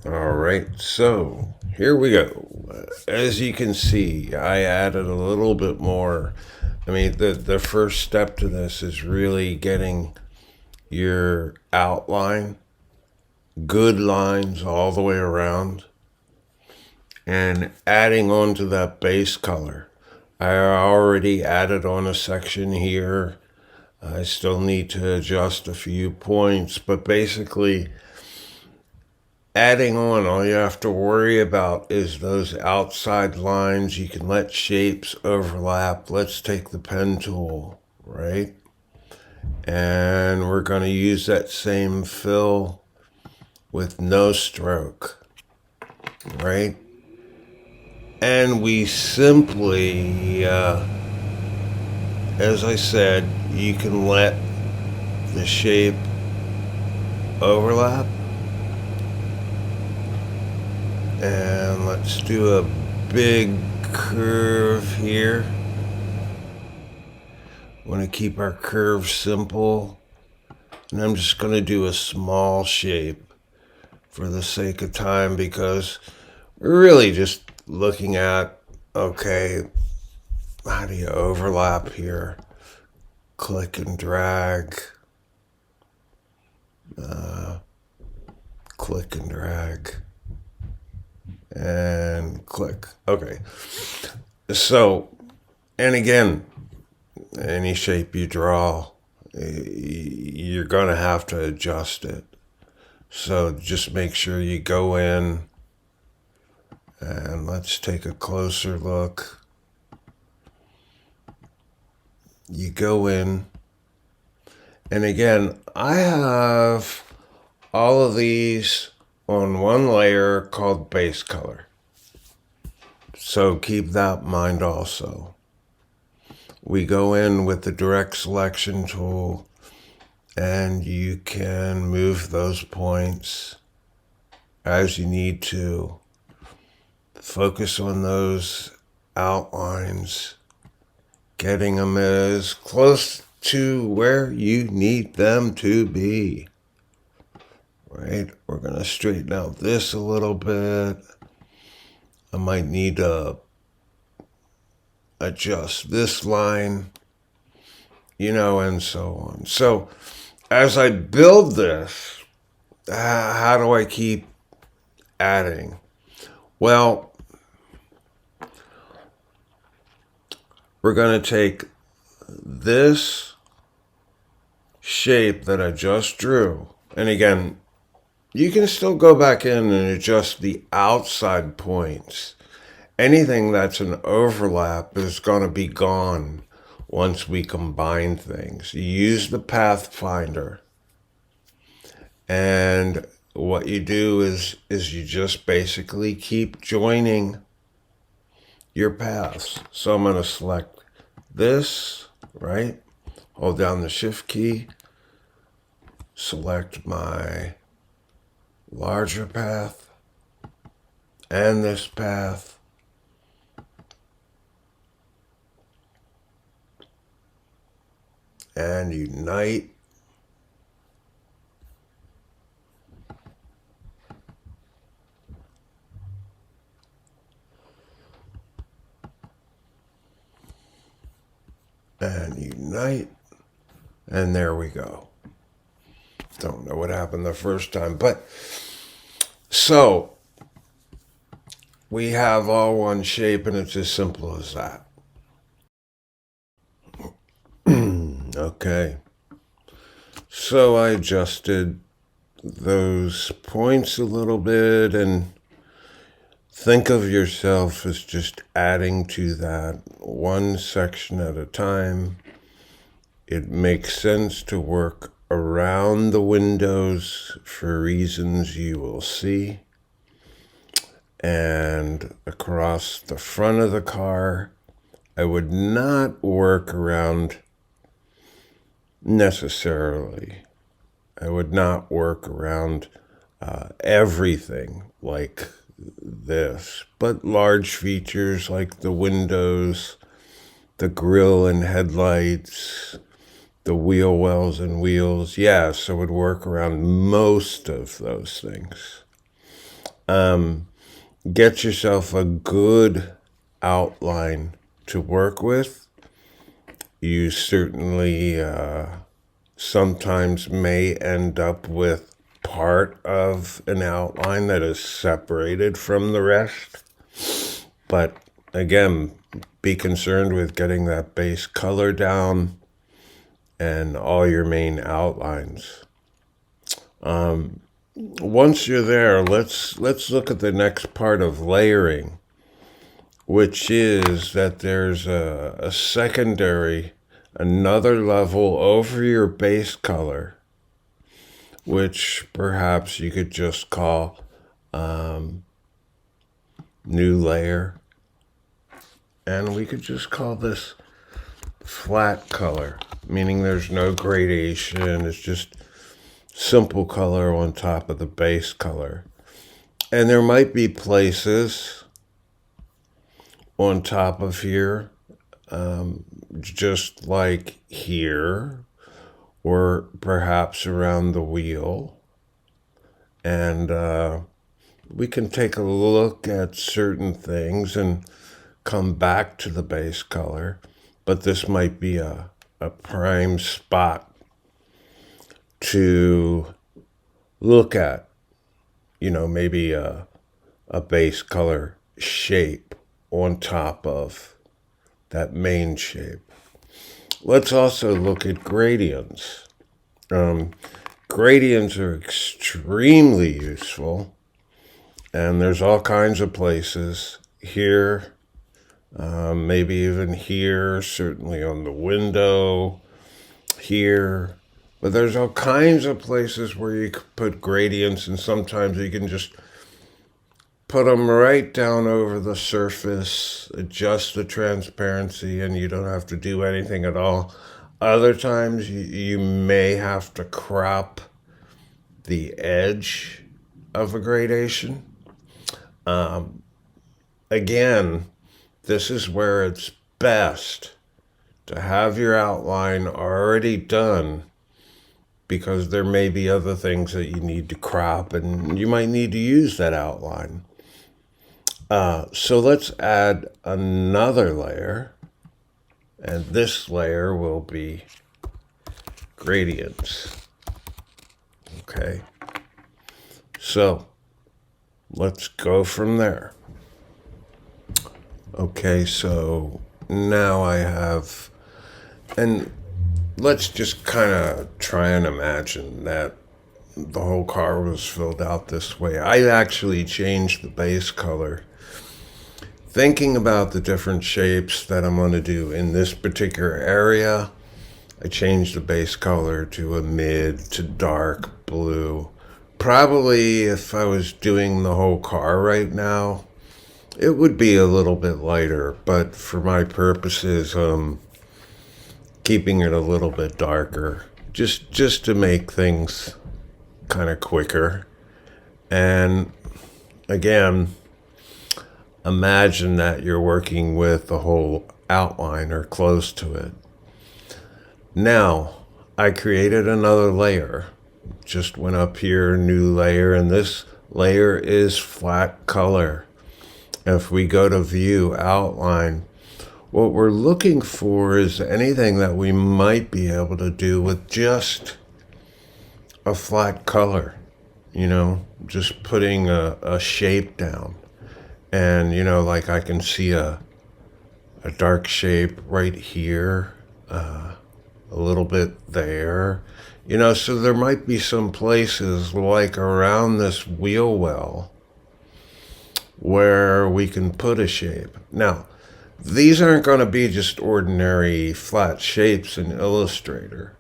All right, so here we go. As you can see, I added a little bit more. I mean, the first step to this is really getting your outline, good lines all the way around, and adding on to that base color. I already added on a section here. I still need to adjust a few points, but basically, adding on, all you have to worry about is those outside lines. You can let shapes overlap. Let's take the pen tool, right? And we're going to use that same fill with no stroke, right? And we simply, as I said, you can let the shape overlap. And let's do a big curve here. Want to keep our curve simple. And I'm just going to do a small shape for the sake of time because we're really just looking at, okay, how do you overlap here? Click and drag. Click and drag. And click. Okay. So, and again, any shape you draw, you're going to have to adjust it. So just make sure you go in and let's take a closer look. You go in, and again, I have all of these on one layer called base color. So keep that in mind also. We go in with the direct selection tool, and you can move those points as you need to. Focus on those outlines, getting them as close to where you need them to be. Right? We're going to straighten out this a little bit. I might need to adjust this line, and so on. So as I build this, how do I keep adding? Well, we're going to take this shape that I just drew, and again, you can still go back in and adjust the outside points. Anything that's an overlap is going to be gone once we combine things. You use the pathfinder, and what you do is you just basically keep joining your paths. So I'm going to select this, right? Hold down the shift key, select my larger path and this path, and unite. And unite. And there we go. Don't know what happened the first time, but so we have all one shape, and it's as simple as that. Okay. So I adjusted those points a little bit, and think of yourself as just adding to that one section at a time. It makes sense to work around the windows for reasons you will see, and across the front of the car. I would not work around necessarily. I would not work around everything like this, but large features like the windows, the grille and headlights, the wheel wells and wheels. Yes, I would work around most of those things. Get yourself a good outline to work with. You certainly sometimes may end up with part of an outline that is separated from the rest. But again, be concerned with getting that base color down and all your main outlines. Once you're there, let's look at the next part of layering, which is that there's a secondary, another level over your base color, which perhaps you could just call new layer. And we could just call this flat color, meaning there's no gradation. It's just simple color on top of the base color. And there might be places on top of here, just like here, or perhaps around the wheel. And we can take a look at certain things and come back to the base color. But this might be a prime spot to look at, maybe a base color shape on top of that main shape. Let's also look at gradients. Gradients are extremely useful, and there's all kinds of places here, maybe even here, certainly on the window, here. But there's all kinds of places where you could put gradients, and sometimes you can just put them right down over the surface, adjust the transparency, and you don't have to do anything at all. Other times you may have to crop the edge of a gradation. Again, this is where it's best to have your outline already done, because there may be other things that you need to crop and you might need to use that outline. So let's add another layer, and this layer will be gradients. Okay, so let's go from there. Okay, so now I have, and let's just kind of try and imagine that the whole car was filled out this way. I actually changed the base color, thinking about the different shapes that I'm going to do in this particular area. I changed the base color to a mid to dark blue. Probably if I was doing the whole car right now, it would be a little bit lighter, but for my purposes, keeping it a little bit darker, just to make things kind of quicker. And again, imagine that you're working with the whole outline or close to it. Now, I created another layer. Just went up here, new layer, and this layer is flat color. If we go to view outline, what we're looking for is anything that we might be able to do with just a flat color, just putting a shape down. And, like I can see a dark shape right here, a little bit there, so there might be some places like around this wheel well where we can put a shape. Now, these aren't going to be just ordinary flat shapes in Illustrator.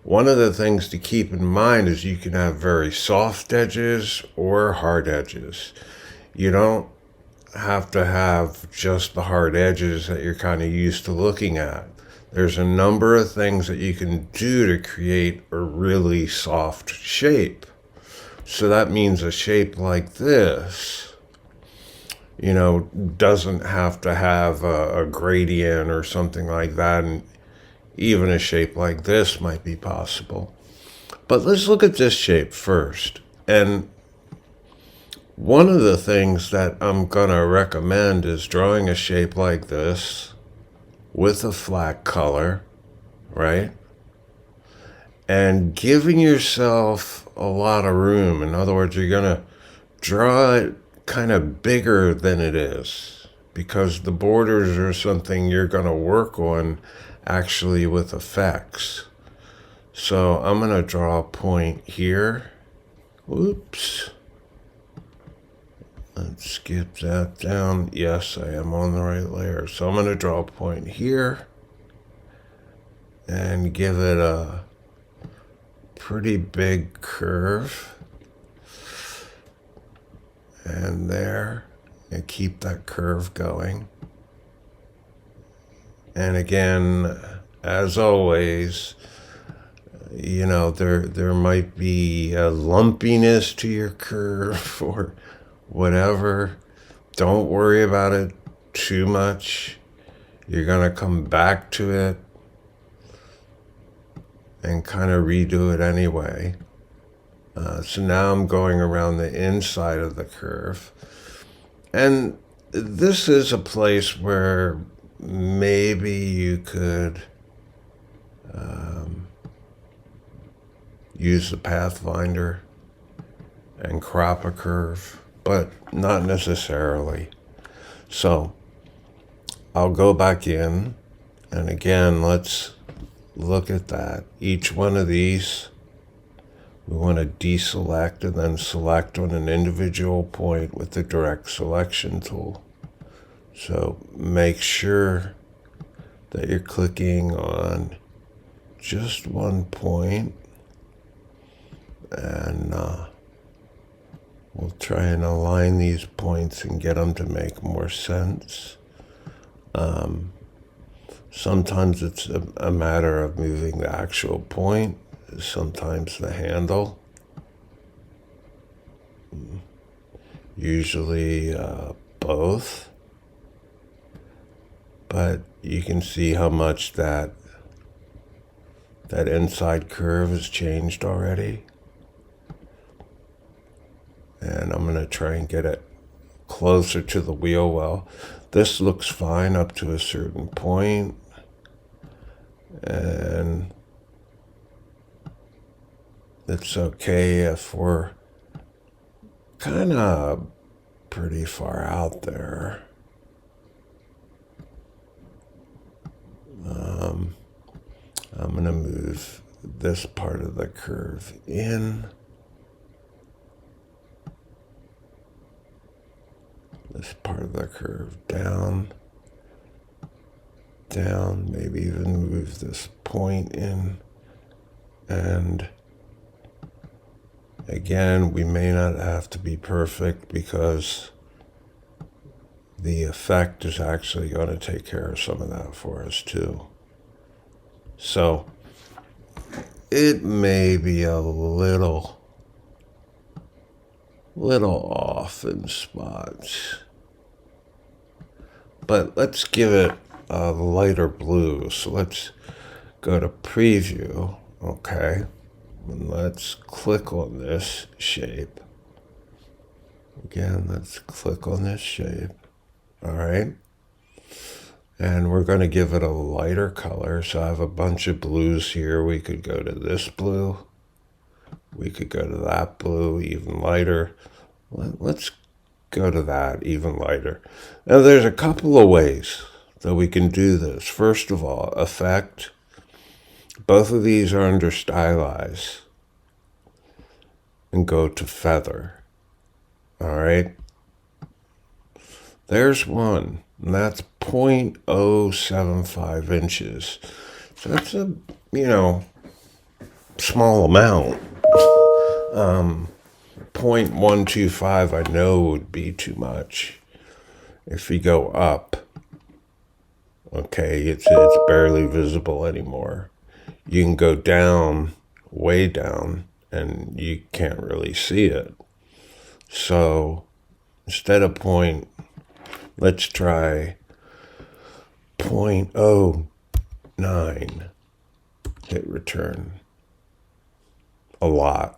One of the things to keep in mind is you can have very soft edges or hard edges. You don't have to have just the hard edges that you're kind of used to looking at. There's a number of things that you can do to create a really soft shape. So that means a shape like this, doesn't have to have a gradient or something like that. And even a shape like this might be possible. But let's look at this shape first. And One of the things that I'm gonna recommend is drawing a shape like this with a flat color, right? And giving yourself a lot of room. In other words, you're gonna draw it kind of bigger than it is because the borders are something you're gonna work on actually with effects. So I'm gonna draw a point here. Oops. Let's skip that down. Yes, I am on the right layer. So I'm going to draw a point here and give it a pretty big curve. And there, and keep that curve going. And again, as always, you know, there might be a lumpiness to your curve or whatever. Don't worry about it too much. You're going to come back to it and kind of redo it anyway. So now I'm going around the inside of the curve. And this is a place where maybe you could use the Pathfinder and crop a curve, but not necessarily. So I'll go back in, and again, let's look at that. Each one of these, we want to deselect and then select on an individual point with the direct selection tool. So make sure that you're clicking on just one point, and we'll try and align these points and get them to make more sense. Sometimes it's a matter of moving the actual point, sometimes the handle. Usually both. But you can see how much that inside curve has changed already. And I'm going to try and get it closer to the wheel well. This looks fine up to a certain point. And it's okay if we're kind of pretty far out there. I'm going to move this part of the curve in. This part of the curve down, maybe even move this point in. And again, we may not have to be perfect because the effect is actually going to take care of some of that for us too. So it may be a little off in spots, but let's give it a lighter blue. So let's go to preview, okay, and let's click on this shape. Again, let's click on this shape, all right, and we're going to give it a lighter color. So I have a bunch of blues here. We could go to this blue. We could go to that blue, even lighter. Let's go to that, even lighter. Now, there's a couple of ways that we can do this. First of all, effect. Both of these are under stylize. And go to feather. All right. There's one, and that's 0.075 inches. So that's a, small amount. 0.125 I know would be too much. If you go up, okay, it's barely visible anymore. You can go down, way down, and you can't really see it. So instead of let's try 0.09. Hit return. A lot.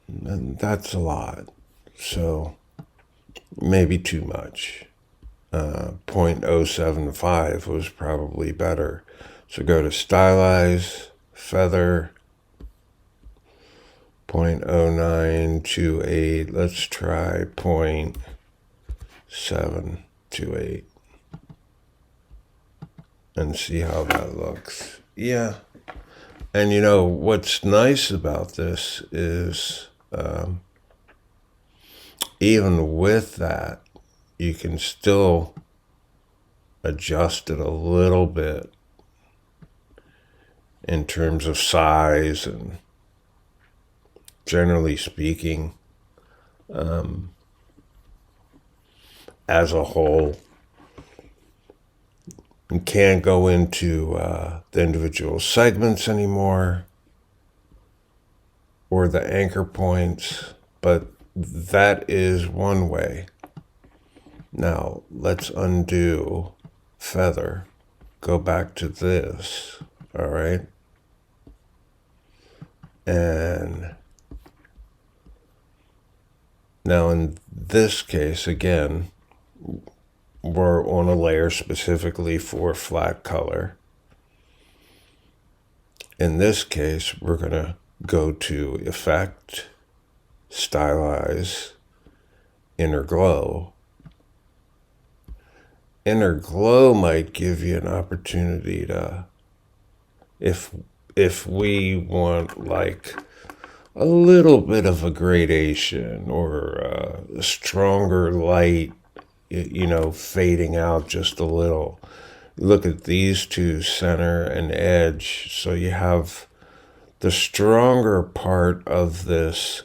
And that's a lot. So maybe too much. 0.075 was probably better. So go to stylize, feather, 0.0928. Let's try 0.728 and see how that looks. Yeah. And you know, what's nice about this is even with that, you can still adjust it a little bit in terms of size and generally speaking, as a whole. You can't go into the individual segments anymore or the anchor points, but that is one way. Now, let's undo feather. Go back to this, all right? And now in this case, again, we're on a layer specifically for flat color. In this case, we're going to go to Effect, Stylize, Inner Glow. Inner Glow might give you an opportunity to, if we want like a little bit of a gradation or a stronger light, you know, fading out just a little. Look at these two, center and edge. So you have the stronger part of this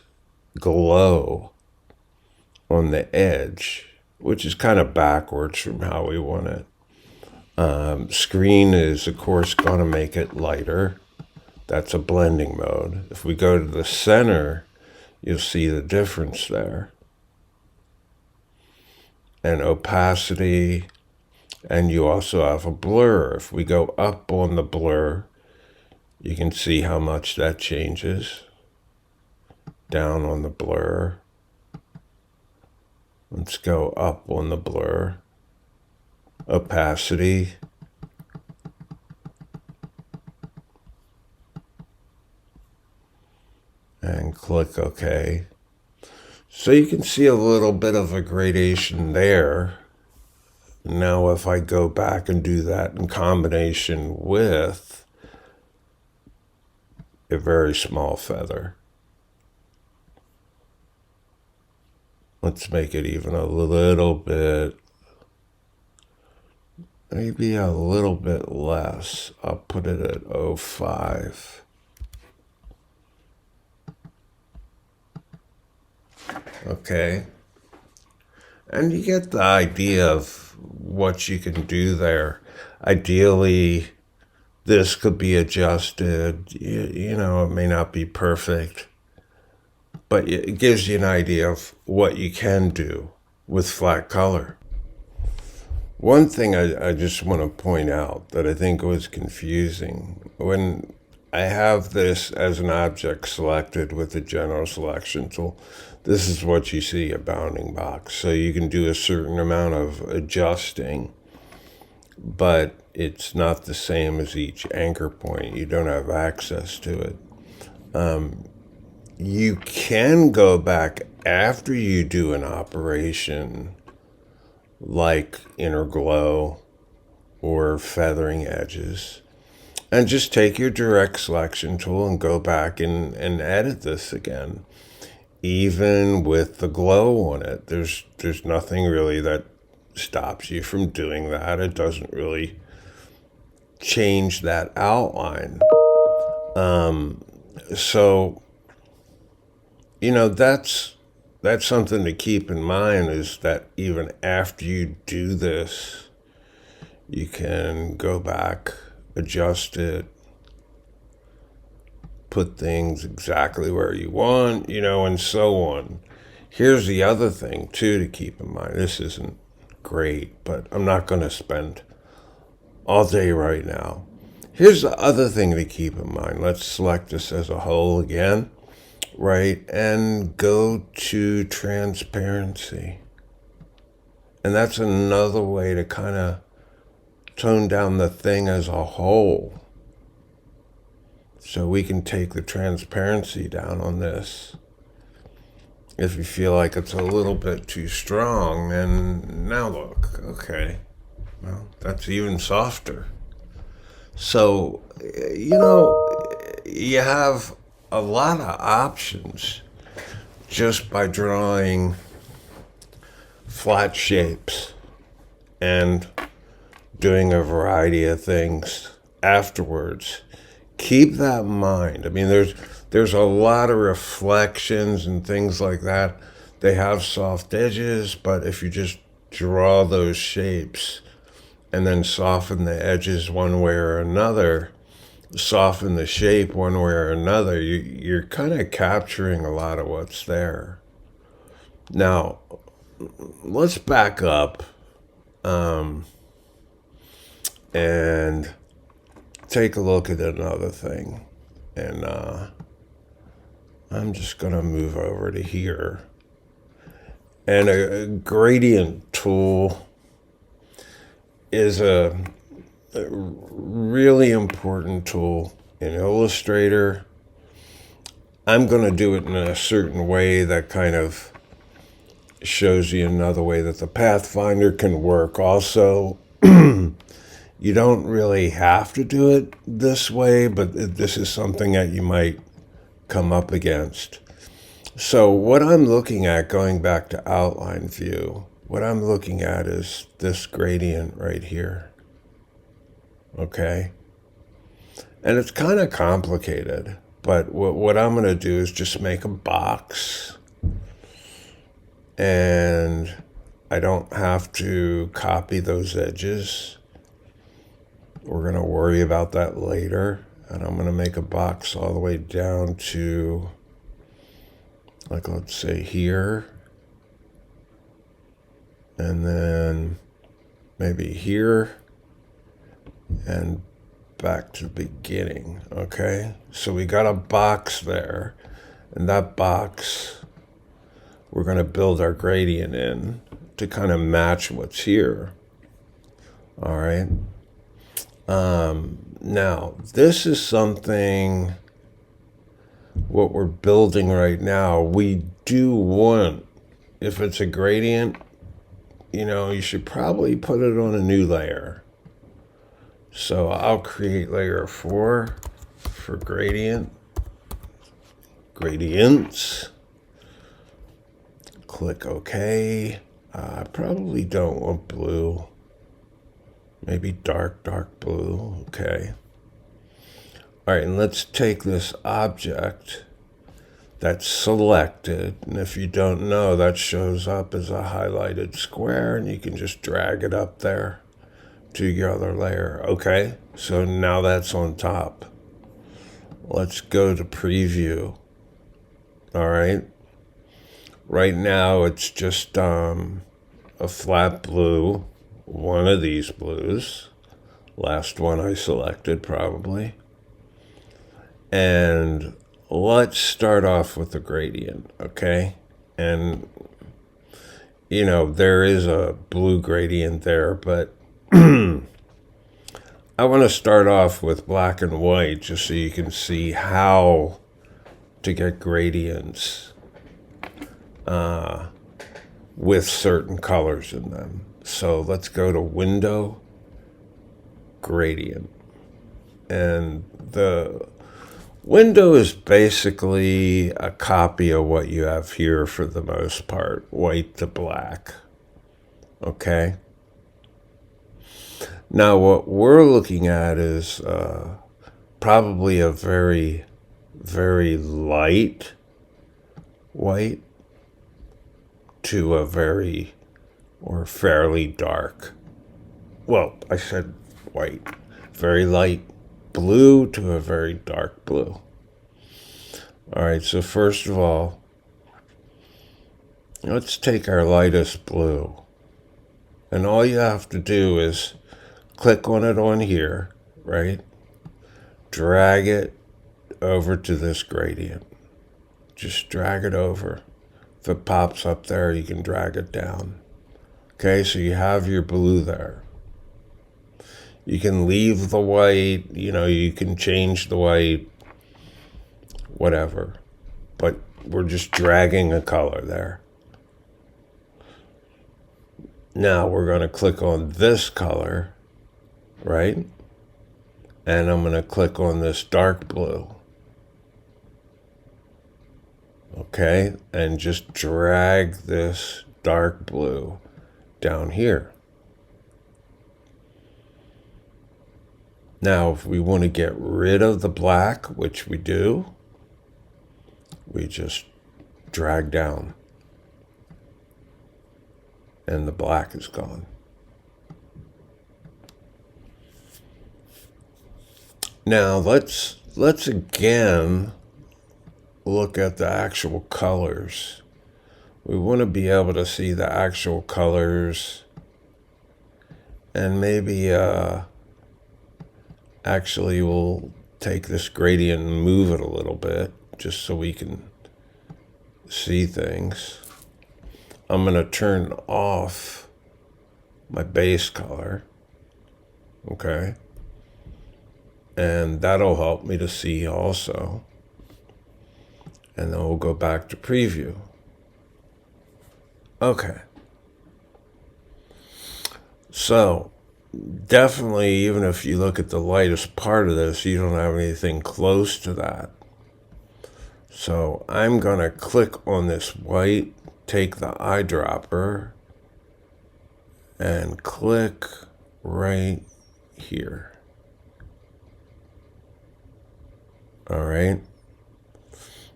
glow on the edge, which is kind of backwards from how we want it. Screen is, of course, going to make it lighter. That's a blending mode. If we go to the center, you'll see the difference there. And opacity, and you also have a blur. If we go up on the blur, you can see how much that changes. Down on the blur. Let's go up on the blur. Opacity. And click OK. So you can see a little bit of a gradation there. Now if I go back and do that in combination with a very small feather. Let's make it even a little bit, maybe a little bit less. I'll put it at 0.5. Okay. And you get the idea of what you can do there. Ideally, this could be adjusted. You know, it may not be perfect, but it gives you an idea of what you can do with flat color. One thing I just want to point out that I think was confusing, when I have this as an object selected with the general selection tool, this is what you see, a bounding box. So you can do a certain amount of adjusting, but it's not the same as each anchor point. You don't have access to it. You can go back after you do an operation like inner glow or feathering edges, and just take your direct selection tool and go back and edit this again. Even with the glow on it, there's nothing really that stops you from doing that. It doesn't really change that outline. So, you know, that's something to keep in mind, is that even after you do this, you can go back, adjust it, put things exactly where you want, you know, and so on. Here's the other thing, too, to keep in mind. This isn't great, but I'm not going to spend all day right now. Here's the other thing to keep in mind. Let's select this as a whole again, right? And go to transparency. And that's another way to kind of tone down the thing as a whole. So we can take the transparency down on this. If you feel like it's a little bit too strong, and now look, okay, well, that's even softer. So, you have a lot of options just by drawing flat shapes and doing a variety of things afterwards. Keep that in mind. I mean, there's a lot of reflections and things like that. They have soft edges, but if you just draw those shapes and then soften the edges one way or another, soften the shape one way or another, you're kind of capturing a lot of what's there. Now, let's back up and take a look at another thing. And I'm just going to move over to here. And a gradient tool is a really important tool in Illustrator. I'm going to do it in a certain way that kind of shows you another way that the Pathfinder can work. Also, you don't really have to do it this way, but this is something that you might come up against. So what I'm looking at, going back to outline view, what I'm looking at is this gradient right here. Okay? And it's kind of complicated, but what I'm going to do is just make a box. And I don't have to copy those edges. We're going to worry about that later. And I'm going to make a box all the way down to, like, let's say here. And then maybe here. And back to the beginning, okay? So we got a box there. And that box, we're going to build our gradient in to kind of match what's here. All right. Now, this is something, what we're building right now, we do want, if it's a gradient, you should probably put it on a new layer. So I'll create layer 4 for gradients. Click OK. I probably don't want blue. Maybe dark blue. Okay. All right, and let's take this object that's selected. And if you don't know, that shows up as a highlighted square, and you can just drag it up there to your other layer. Okay, so now that's on top. Let's go to preview. All right. Right now, it's just a flat blue, one of these blues. Last one I selected, probably. And let's start off with the gradient, okay? And, there is a blue gradient there, but I want to start off with black and white just so you can see how to get gradients with certain colors in them. So let's go to Window, Gradient. And the window is basically a copy of what you have here for the most part, white to black. Okay? Now what we're looking at is probably a very, very light white to a very or fairly dark. Well, I said white. Very light blue to a very dark blue. All right, so first of all, let's take our lightest blue. And all you have to do is click on it on here, right? Drag it over to this gradient. Just drag it over. If it pops up there, you can drag it down. Okay, so you have your blue there. You can leave the white, you can change the white, whatever. But we're just dragging a color there. Now we're going to click on this color, right? And I'm going to click on this dark blue. Okay, and just drag this dark blue down here. Now, if we want to get rid of the black, which we do, we just drag down and the black is gone. Now, let's again look at the actual colors. We want to be able to see the actual colors and maybe actually we'll take this gradient and move it a little bit just so we can see things. I'm going to turn off my base color, okay? And that'll help me to see also. And then we'll go back to preview. Okay. So, definitely, even if you look at the lightest part of this, you don't have anything close to that. So I'm going to click on this white, take the eyedropper, and click right here. All right.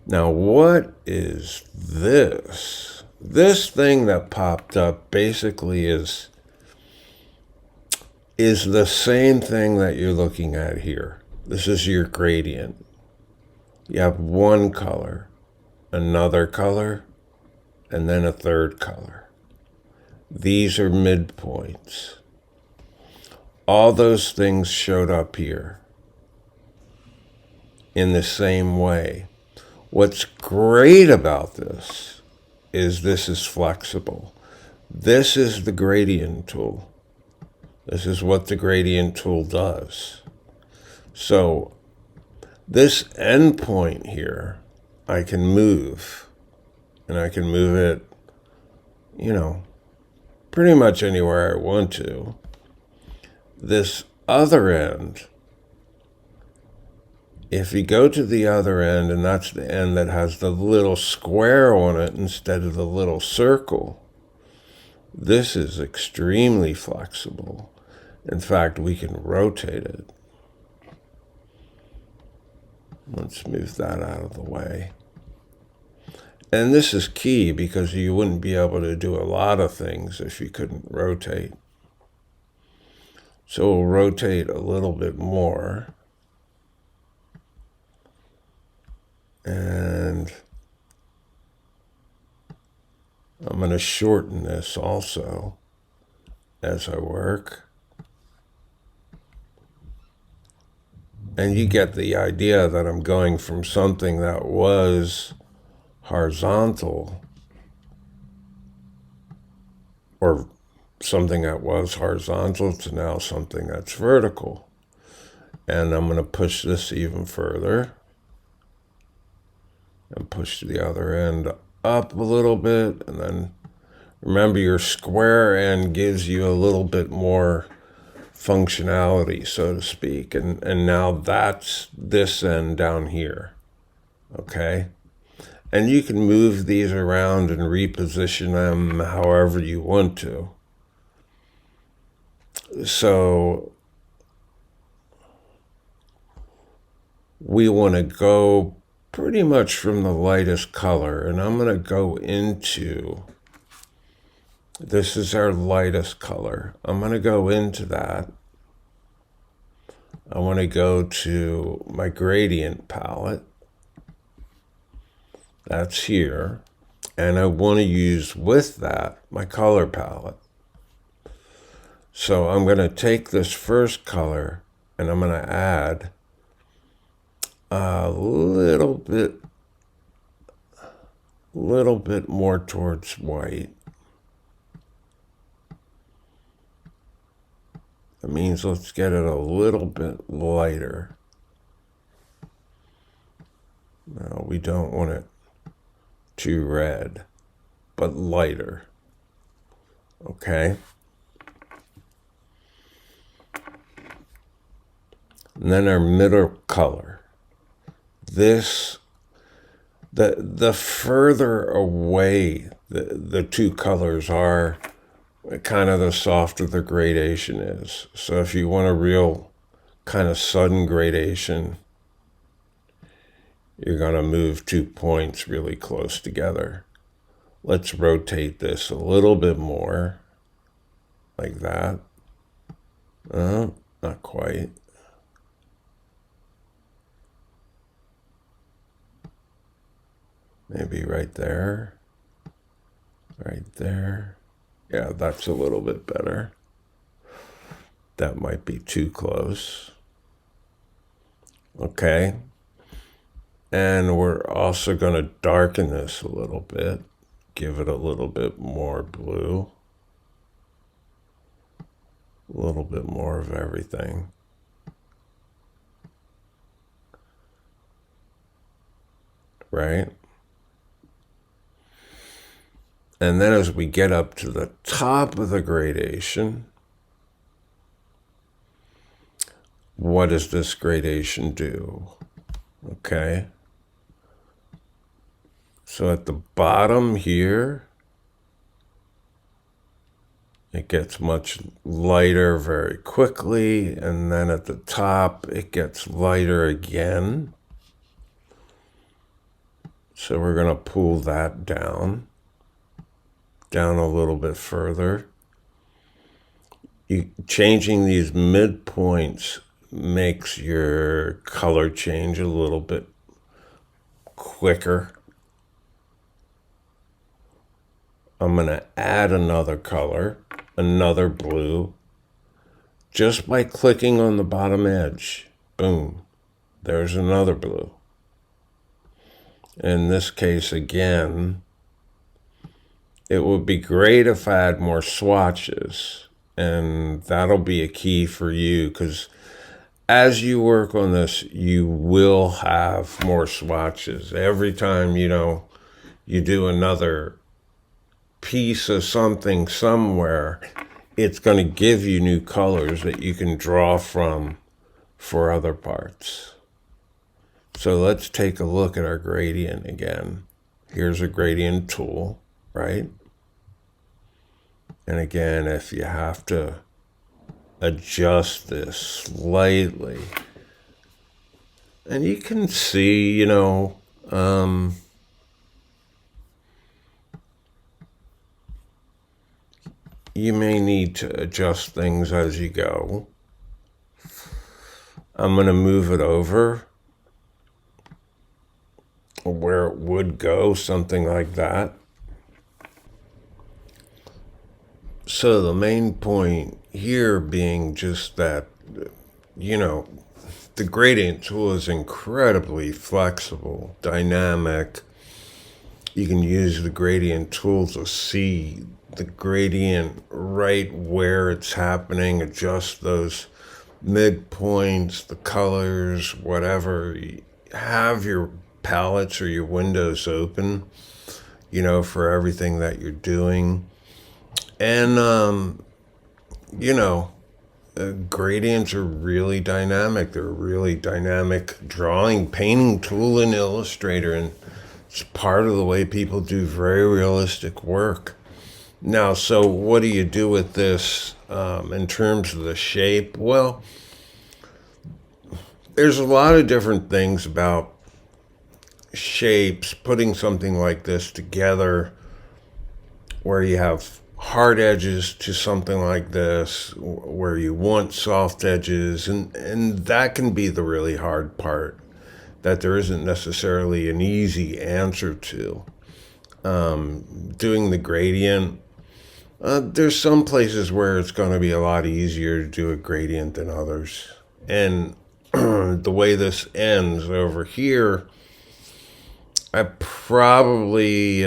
Now, what is this? This thing that popped up basically is the same thing that you're looking at here. This is your gradient. You have one color, another color, and then a third color. These are midpoints. All those things showed up here in the same way. What's great about this is flexible. This is the gradient tool. This is what the gradient tool does. So this endpoint here, I can move. And I can move it, pretty much anywhere I want to. This other end, if you go to the other end, and that's the end that has the little square on it instead of the little circle, this is extremely flexible. In fact, we can rotate it. Let's move that out of the way. And this is key because you wouldn't be able to do a lot of things if you couldn't rotate. So we'll rotate a little bit more. And I'm going to shorten this also as I work. And you get the idea that I'm going from something that was horizontal, or something that was horizontal, to now something that's vertical. And I'm going to push this even further and push the other end up a little bit. And then remember, your square end gives you a little bit more functionality, so to speak. And now that's this end down here. Okay? And you can move these around and reposition them however you want to. So we want to go pretty much from the lightest color. And I'm going to go into, this is our lightest color. I'm going to go into that. I want to go to my gradient palette. That's here. And I want to use with that my color palette. So I'm going to take this first color and I'm going to add a little bit more towards white. That means let's get it a little bit lighter. No, we don't want it too red, but lighter. Okay. And then our middle color. This, the further away the two colors are, kind of the softer the gradation is. So if you want a real kind of sudden gradation, you're going to move 2 points really close together. Let's rotate this a little bit more, like that. Not quite. Maybe right there. Right there. Yeah, that's a little bit better. That might be too close. Okay. And we're also going to darken this a little bit. Give it a little bit more blue. A little bit more of everything. Right? And then as we get up to the top of the gradation, what does this gradation do? Okay. So at the bottom here, it gets much lighter very quickly. And then at the top, it gets lighter again. So we're going to pull that down a little bit further. Changing these midpoints makes your color change a little bit quicker. I'm going to add another color, another blue, just by clicking on the bottom edge. Boom, there's another blue. In this case, again, it would be great if I had more swatches, and that'll be a key for you, because as you work on this, you will have more swatches. Every time, you do another piece of something somewhere, it's going to give you new colors that you can draw from for other parts. So let's take a look at our gradient again. Here's a gradient tool, right? And again, if you have to adjust this slightly, and you can see, you may need to adjust things as you go. I'm going to move it over where it would go, something like that. So the main point here being just that, the gradient tool is incredibly flexible, dynamic. You can use the gradient tool to see the gradient right where it's happening, adjust those midpoints, the colors, whatever. Have your palettes or your windows open, for everything that you're doing. And, gradients are really dynamic. They're a really dynamic painting tool in Illustrator, and it's part of the way people do very realistic work. Now, so what do you do with this in terms of the shape? Well, there's a lot of different things about shapes, putting something like this together where you have hard edges to something like this, where you want soft edges, and that can be the really hard part that there isn't necessarily an easy answer to. Doing the gradient, there's some places where it's going to be a lot easier to do a gradient than others. And the way this ends over here, I probably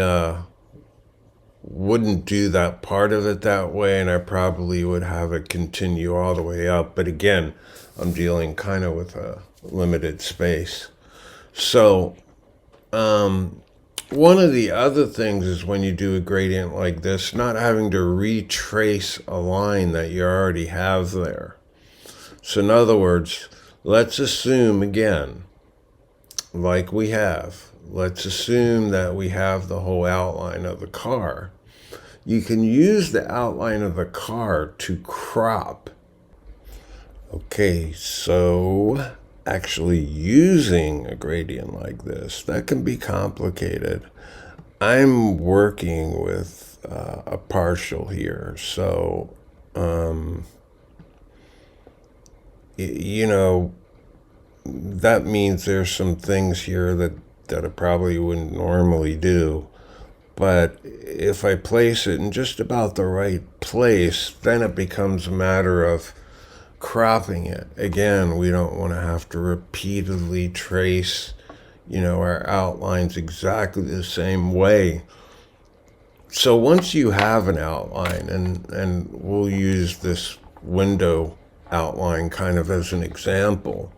wouldn't do that part of it that way, and I probably would have it continue all the way up. But again, I'm dealing kind of with a limited space. So one of the other things is when you do a gradient like this, not having to retrace a line that you already have there. So in other words, let's assume again, like we have, let's assume that we have the whole outline of the car. You can use the outline of the car to crop. Okay, so actually using a gradient like this, that can be complicated. I'm working with a partial here, so you know, that means there's some things here that I probably wouldn't normally do. But if I place it in just about the right place, then it becomes a matter of cropping it. Again, we don't want to have to repeatedly trace, our outlines exactly the same way. So once you have an outline, and we'll use this window outline kind of as an example,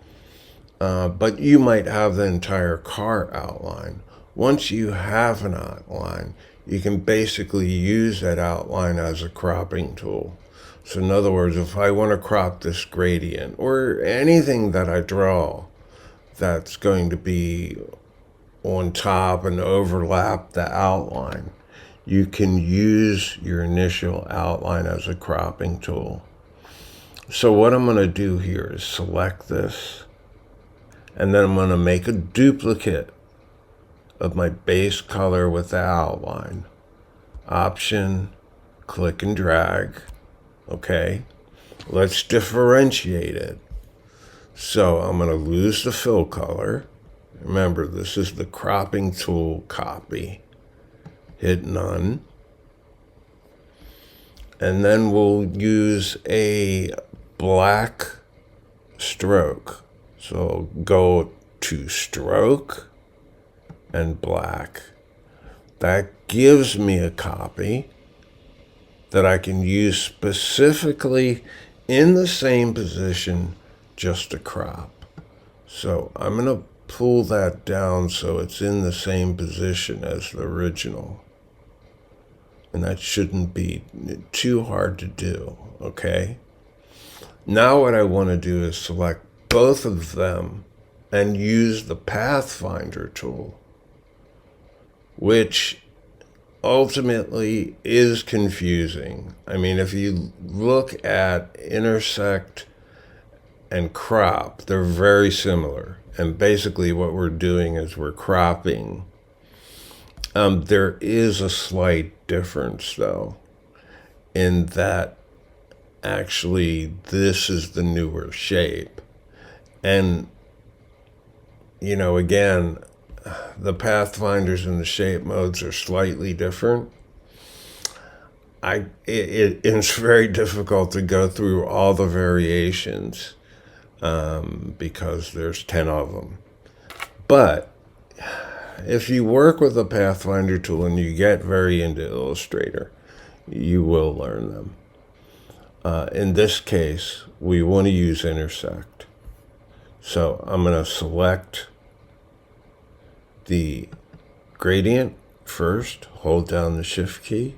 but you might have the entire car outline. Once you have an outline, you can basically use that outline as a cropping tool. So in other words, if I want to crop this gradient or anything that I draw that's going to be on top and overlap the outline, you can use your initial outline as a cropping tool. So what I'm going to do here is select this, and then I'm going to make a duplicate of my base color with the outline. Option, click and drag. Okay, let's differentiate it. So I'm going to lose the fill color. Remember, this is the cropping tool, copy. Hit none. And then we'll use a black stroke. So go to stroke and black. That gives me a copy that I can use specifically in the same position just to crop. So I'm going to pull that down so it's in the same position as the original. And that shouldn't be too hard to do, okay? Now what I want to do is select both of them and use the Pathfinder tool, which ultimately is confusing. I mean, if you look at intersect and crop, they're very similar. And basically what we're doing is we're cropping. There is a slight difference, though, in that actually this is the newer shape. And, again, the pathfinders and the shape modes are slightly different. It's very difficult to go through all the variations because there's 10 of them. But if you work with the Pathfinder tool and you get very into Illustrator, you will learn them. In this case, we want to use intersect. So I'm going to select the gradient first, hold down the Shift key,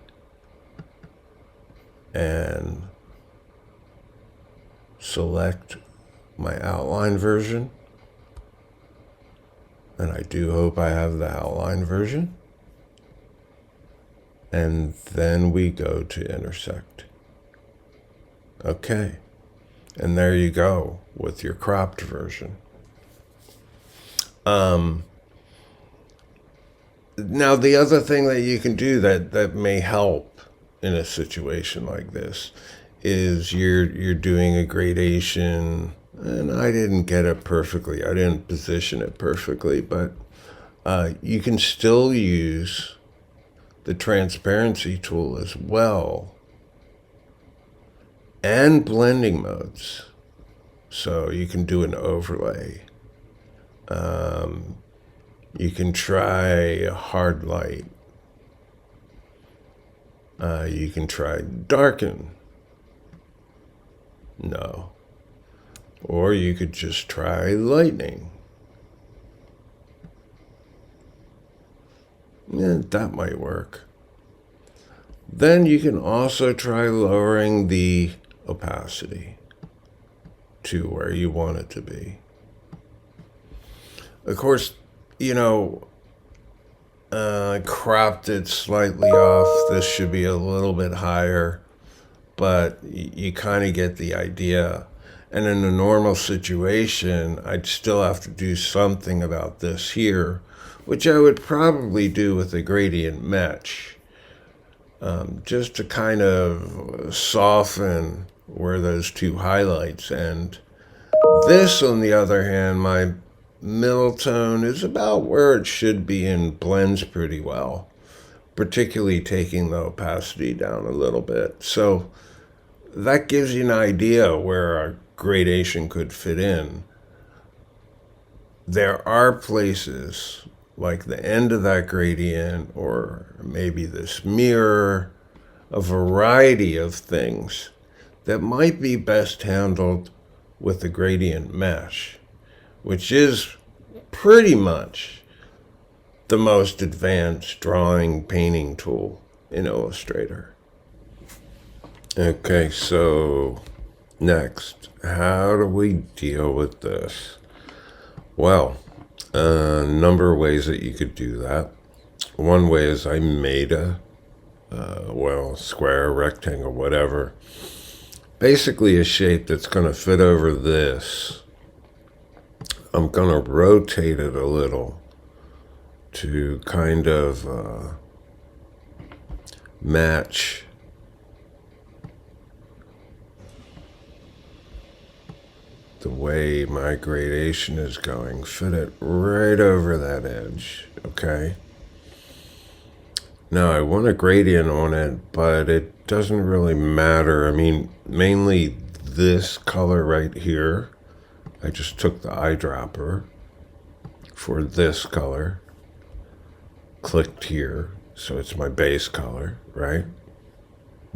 and select my outline version. And I do hope I have the outline version. And then we go to intersect. Okay. And there you go with your cropped version. Now, the other thing that you can do that may help in a situation like this is you're doing a gradation, and I didn't get it perfectly. I didn't position it perfectly, but you can still use the transparency tool as well, and blending modes. So you can do an overlay. You can try a hard light. You can try darken. No. Or you could just try lightning. Yeah, that might work. Then you can also try lowering the opacity to where you want it to be. Of course, you know, cropped it slightly off. This should be a little bit higher, but you kind of get the idea. And in a normal situation, I'd still have to do something about this here, which I would probably do with a gradient mesh, just to kind of soften where those two highlights end. This, on the other hand, my middle tone is about where it should be and blends pretty well, particularly taking the opacity down a little bit. So that gives you an idea where a gradation could fit in. There are places like the end of that gradient or maybe this mirror, a variety of things that might be best handled with the gradient mesh, which is pretty much the most advanced drawing painting tool in Illustrator. Okay, so next, how do we deal with this? Well, a number of ways that you could do that. One way is I made a square, rectangle, whatever. Basically a shape that's going to fit over this. I'm going to rotate it a little to kind of match the way my gradation is going. Fit it right over that edge, okay? Now I want a gradient on it, but it doesn't really matter. I mean, mainly this color right here. I just took the eyedropper for this color, clicked here, so it's my base color, right?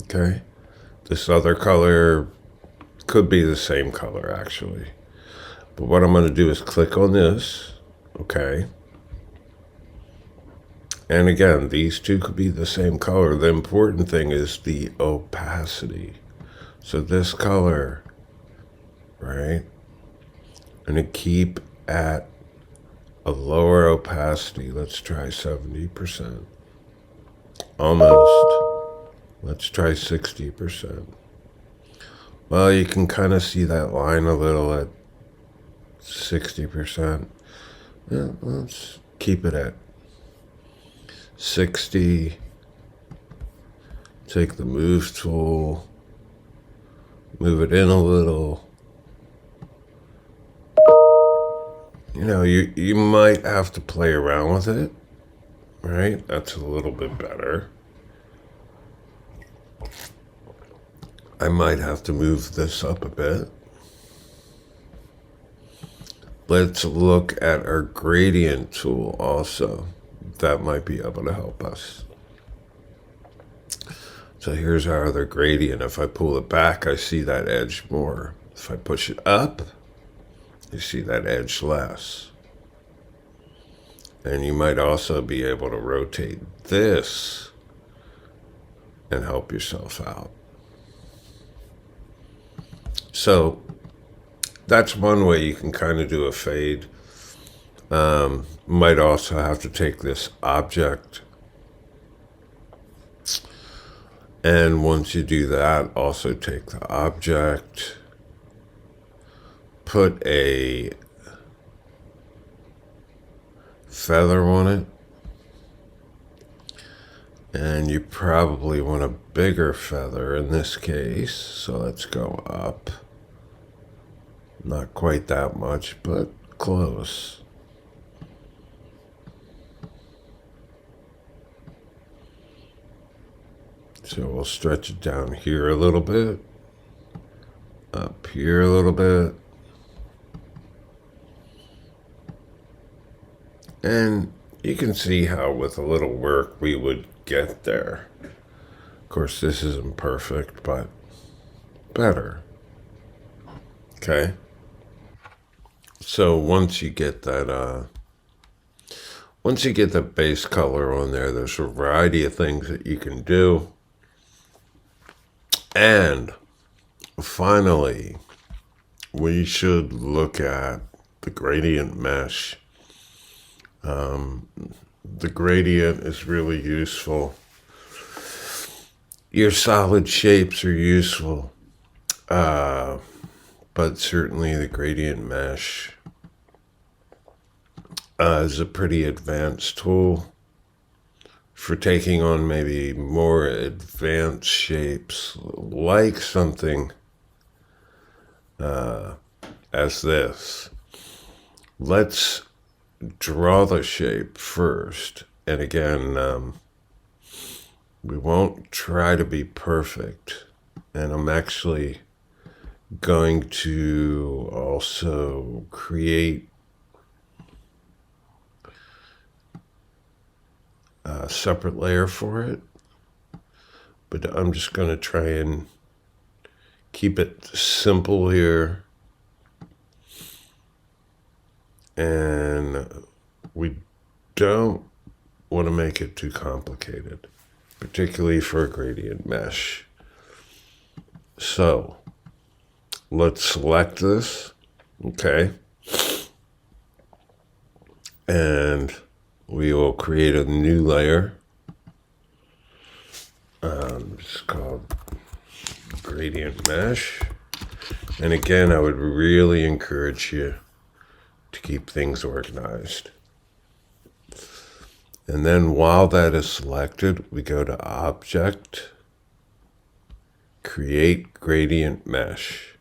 Okay. This other color could be the same color, actually. But what I'm going to do is click on this, okay? And again, these two could be the same color. The important thing is the opacity. So this color, right? I'm going to keep at a lower opacity. Let's try 70%. Almost. Let's try 60%. Well, you can kind of see that line a little at 60%. Yeah, let's keep it at 60. Take the move tool, move it in a little. You know, you might have to play around with it, right? That's a little bit better. I might have to move this up a bit. Let's look at our gradient tool also. That might be able to help us. So here's our other gradient. If I pull it back, I see that edge more. If I push it up, you see that edge less. And you might also be able to rotate this and help yourself out. So that's one way you can kind of do a fade. Might also have to take this object, and once you do that, also take the object, put a feather on it, and you probably want a bigger feather in this case, so let's go up. Not quite that much, but close. So we'll stretch it down here a little bit, up here a little bit, and you can see how with a little work we would get there. Of course, this isn't perfect, but better. Okay. So once you get that, once you get the base color on there, there's a variety of things that you can do. And finally, we should look at the gradient mesh. The gradient is really useful. Your solid shapes are useful, but certainly the gradient mesh is a pretty advanced tool for taking on maybe more advanced shapes, like something as this. Let's draw the shape first. And again, we won't try to be perfect. And I'm actually going to also create a separate layer for it. But I'm just going to try and keep it simple here. And we don't want to make it too complicated, particularly for a gradient mesh. So let's select this. Okay. And we will create a new layer. It's called gradient mesh. And again, I would really encourage you to keep things organized. And then while that is selected, we go to Object, Create Gradient Mesh.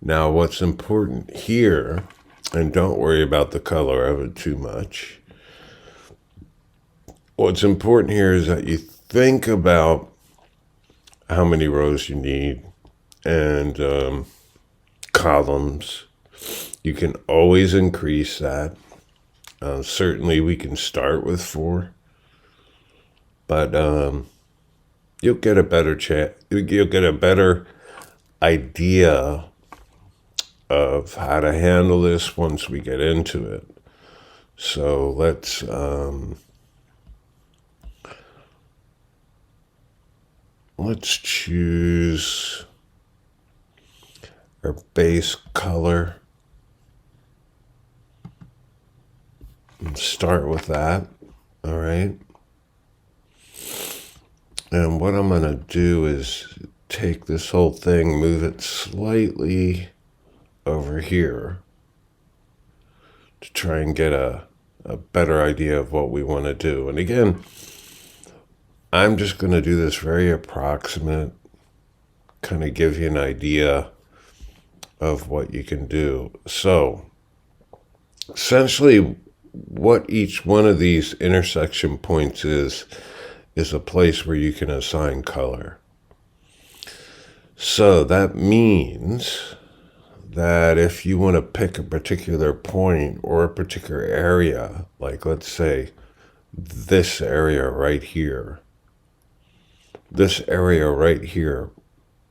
Now what's important here, and don't worry about the color of it too much, what's important here is that you think about how many rows you need and columns. You can always increase that. Certainly we can start with 4, but you'll get a better idea of how to handle this once we get into it. So let's choose our base color and start with that. All right. And what I'm going to do is take this whole thing, move it slightly over here to try and get a better idea of what we want to do. And again, I'm just going to do this very approximate, kind of give you an idea of what you can do. So essentially what each one of these intersection points is a place where you can assign color. So that means that if you want to pick a particular point or a particular area, like let's say this area right here,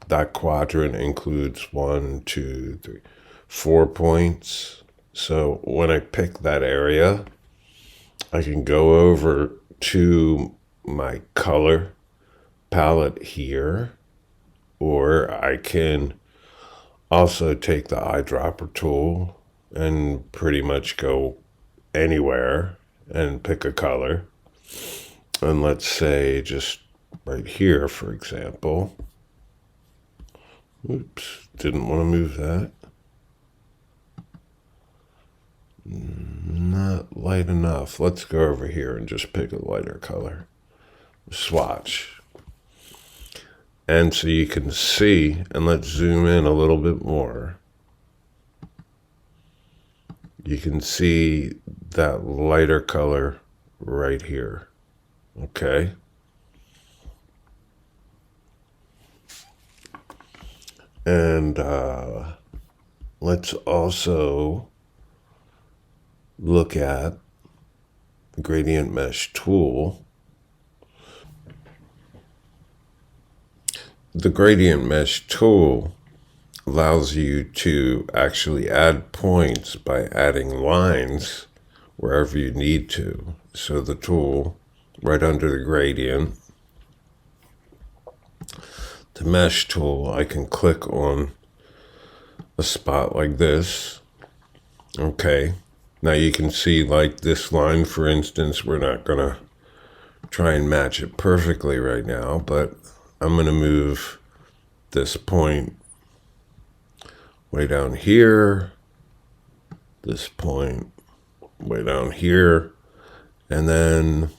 that quadrant includes 1, 2, 3, 4 points. So when I pick that area, I can go over to my color palette here, or I can also take the eyedropper tool and pretty much go anywhere and pick a color. And let's say just right here, for example. Oops, didn't want to move that. Not light enough. Let's go over here and just pick a lighter color. Swatch. And so you can see, and let's zoom in a little bit more. You can see that lighter color right here. Okay. And let's also look at the gradient mesh tool. the gradient mesh tool allows you to actually add points by adding lines wherever you need to. So the tool, right under the gradient, the mesh tool, I can click on a spot like this. Okay, now you can see, like this line, for instance, we're not going to try and match it perfectly right now, but I'm going to move this point way down here, this point way down here, and then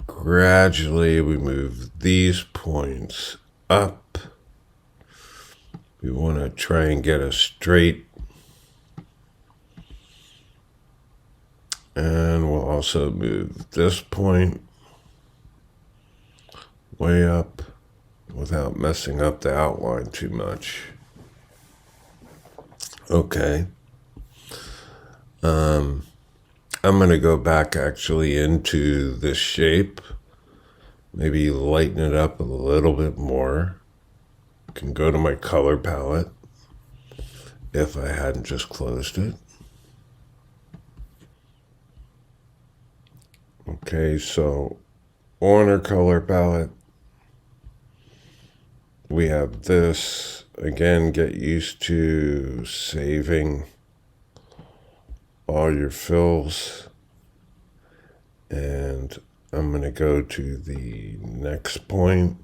gradually we move these points up. We want to try and get a straight, and we'll also move this point way up without messing up the outline too much. Okay. I'm going to go back actually into this shape, maybe lighten it up a little bit more. I can go to my color palette if I hadn't just closed it. Okay, so on our color palette, we have this. Again, get used to saving all your fills, and I'm going to go to the next point,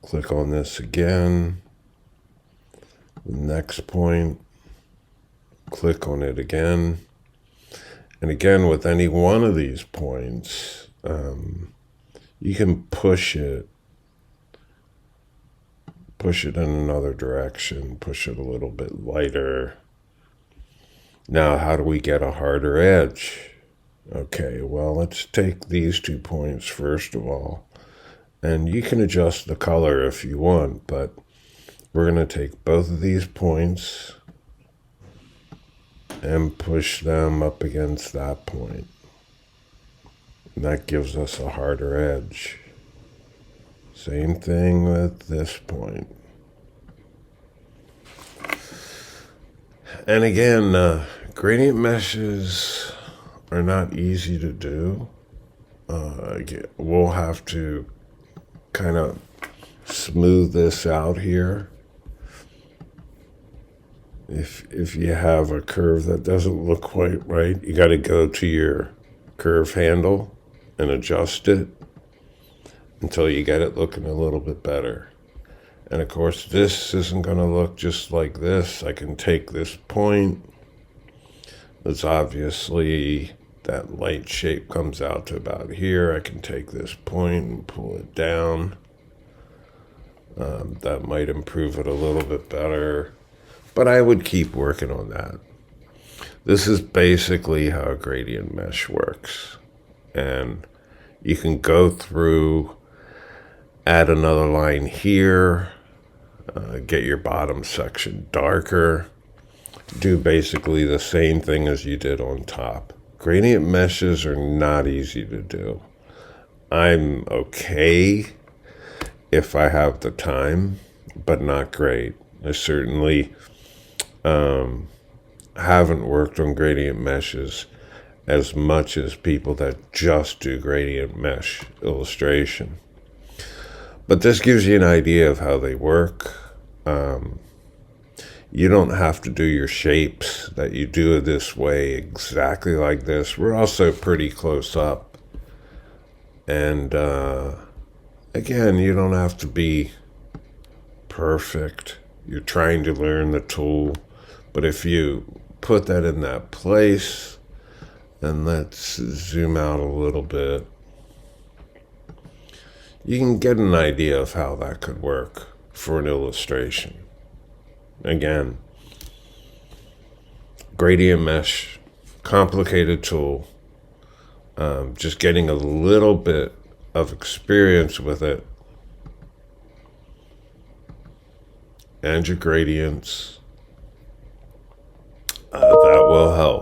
click on this again, the next point, click on it again, and again with any one of these points, you can push it in another direction, push it a little bit lighter. Now, how do we get a harder edge? Okay, well, let's take these 2 points first of all. And you can adjust the color if you want, but we're going to take both of these points and push them up against that point. And that gives us a harder edge. Same thing with this point. And again, gradient meshes are not easy to do. We'll have to kind of smooth this out here. If you have a curve that doesn't look quite right, you got to go to your curve handle and adjust it until you get it looking a little bit better. And of course, this isn't going to look just like this. I can take this point. That's obviously, that light shape comes out to about here. I can take this point and pull it down. That might improve it a little bit better, but I would keep working on that. This is basically how a gradient mesh works. And you can go through, add another line here, get your bottom section darker, do basically the same thing as you did on top. Gradient meshes are not easy to do. I'm okay if I have the time, but not great. I certainly haven't worked on gradient meshes as much as people that just do gradient mesh illustration. But this gives you an idea of how they work. You don't have to do your shapes that you do it this way exactly like this. We're also pretty close up. And again, you don't have to be perfect. You're trying to learn the tool. But if you put that in that place, and let's zoom out a little bit, you can get an idea of how that could work for an illustration. Again, gradient mesh, complicated tool. Just getting a little bit of experience with it and your gradients, that will help.